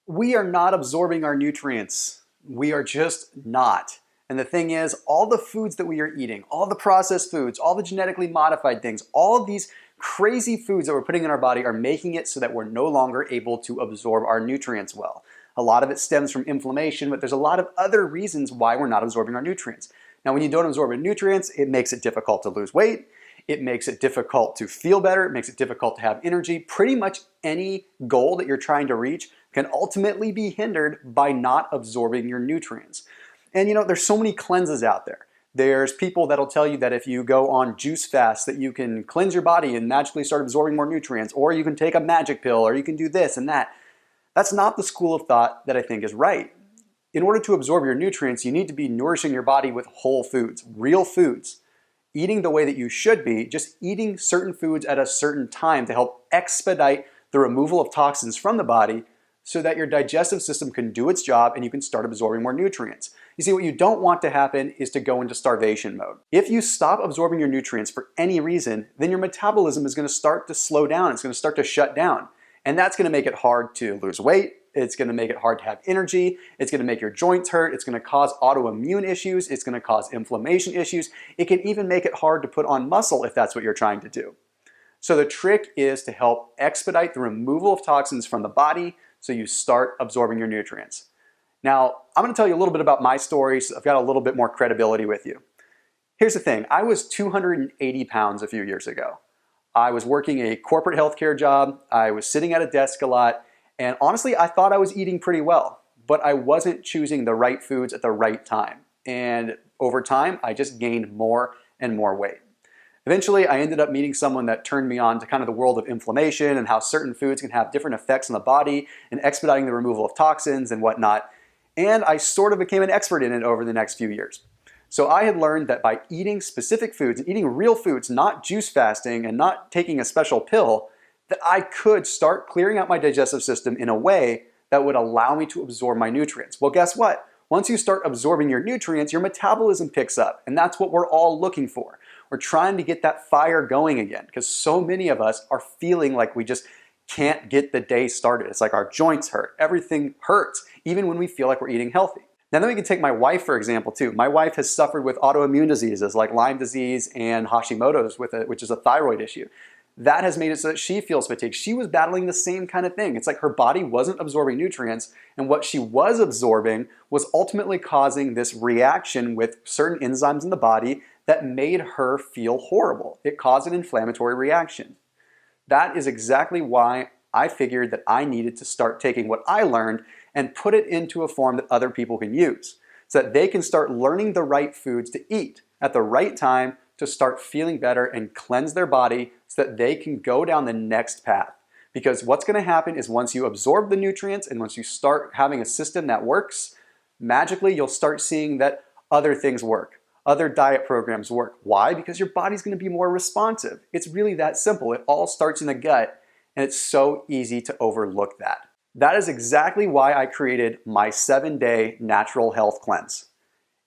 We are not absorbing our nutrients. We are just not. And the thing is, all the foods that we are eating, all the processed foods, all the genetically modified things, all of these crazy foods that we're putting in our body are making it so that we're no longer able to absorb our nutrients well. A lot of it stems from inflammation, but there's a lot of other reasons why we're not absorbing our nutrients. Now, when you don't absorb nutrients, it makes it difficult to lose weight. It makes it difficult to feel better. It makes it difficult to have energy. Pretty much any goal that you're trying to reach can ultimately be hindered by not absorbing your nutrients. And you know, there's so many cleanses out there. There's people that'll tell you that if you go on juice fasts that you can cleanse your body and magically start absorbing more nutrients, or you can take a magic pill, or you can do this and that. That's not the school of thought that I think is right. In order to absorb your nutrients, you need to be nourishing your body with whole foods, real foods. Eating the way that you should be, just eating certain foods at a certain time to help expedite the removal of toxins from the body so that your digestive system can do its job and you can start absorbing more nutrients. You see, what you don't want to happen is to go into starvation mode. If you stop absorbing your nutrients for any reason, then your metabolism is going to start to slow down. It's going to start to shut down. And that's going to make it hard to lose weight. It's going to make it hard to have energy. It's going to make your joints hurt. It's going to cause autoimmune issues. It's going to cause inflammation issues. It can even make it hard to put on muscle if that's what you're trying to do. So the trick is to help expedite the removal of toxins from the body so you start absorbing your nutrients. Now, I'm going to tell you a little bit about my story so I've got a little bit more credibility with you. Here's the thing. I was 280 pounds a few years ago. I was working a corporate healthcare job. I was sitting at a desk a lot. And honestly, I thought I was eating pretty well, but I wasn't choosing the right foods at the right time. And over time, I just gained more and more weight. Eventually, I ended up meeting someone that turned me on to kind of the world of inflammation and how certain foods can have different effects on the body and expediting the removal of toxins and whatnot. And I sort of became an expert in it over the next few years. So I had learned that by eating specific foods, eating real foods, not juice fasting and not taking a special pill, that I could start clearing out my digestive system in a way that would allow me to absorb my nutrients. Well, guess what? Once you start absorbing your nutrients, your metabolism picks up, and that's what we're all looking for. We're trying to get that fire going again because so many of us are feeling like we just can't get the day started. It's like our joints hurt. Everything hurts, even when we feel like we're eating healthy. Now then we can take my wife, for example, too. My wife has suffered with autoimmune diseases like Lyme disease and Hashimoto's, which is a thyroid issue. That has made it so that she feels fatigued. She was battling the same kind of thing. It's like her body wasn't absorbing nutrients, and what she was absorbing was ultimately causing this reaction with certain enzymes in the body that made her feel horrible. It caused an inflammatory reaction. That is exactly why I figured that I needed to start taking what I learned and put it into a form that other people can use so that they can start learning the right foods to eat at the right time to start feeling better and cleanse their body so that they can go down the next path. Because what's going to happen is once you absorb the nutrients and once you start having a system that works, magically you'll start seeing that other things work. Other diet programs work. Why? Because your body's going to be more responsive. It's really that simple. It all starts in the gut, and it's so easy to overlook that. That is exactly why I created my 7-day natural health cleanse.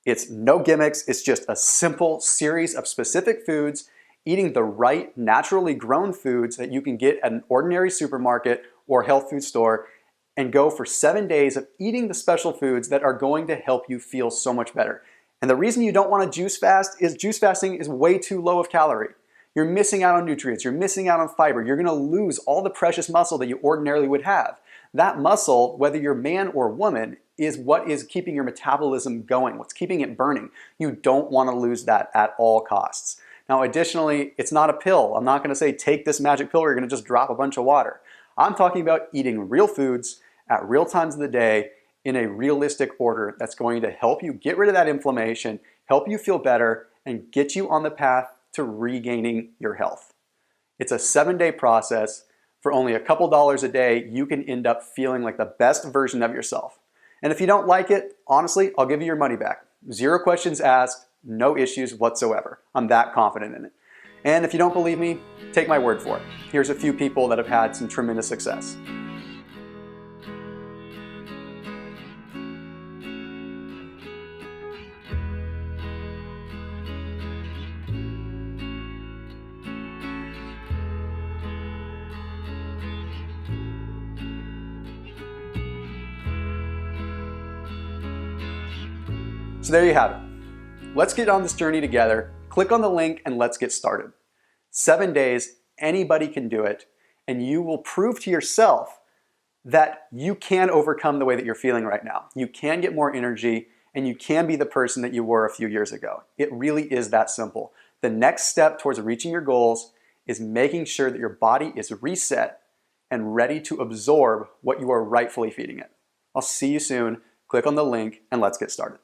It's no gimmicks. It's just a simple series of specific foods, eating the right naturally grown foods that you can get at an ordinary supermarket or health food store, and go for 7 days of eating the special foods that are going to help you feel so much better. And the reason you don't want to juice fast is juice fasting is way too low of calorie. You're missing out on nutrients. You're missing out on fiber. You're going to lose all the precious muscle that you ordinarily would have. That muscle, whether you're man or woman, is what is keeping your metabolism going, what's keeping it burning. You don't want to lose that at all costs. Now, additionally, it's not a pill. I'm not going to say take this magic pill or you're going to just drop a bunch of water. I'm talking about eating real foods at real times of the day in a realistic order that's going to help you get rid of that inflammation, help you feel better, and get you on the path to regaining your health. It's a 7-day process. For only a couple dollars a day, you can end up feeling like the best version of yourself. And if you don't like it, honestly, I'll give you your money back. 0 questions asked, no issues whatsoever. I'm that confident in it. And if you don't believe me, take my word for it. Here's a few people that have had some tremendous success. So there you have it. Let's get on this journey together. Click on the link and let's get started. 7 days, anybody can do it, and you will prove to yourself that you can overcome the way that you're feeling right now. You can get more energy, and you can be the person that you were a few years ago. It really is that simple. The next step towards reaching your goals is making sure that your body is reset and ready to absorb what you are rightfully feeding it. I'll see you soon. Click on the link and let's get started.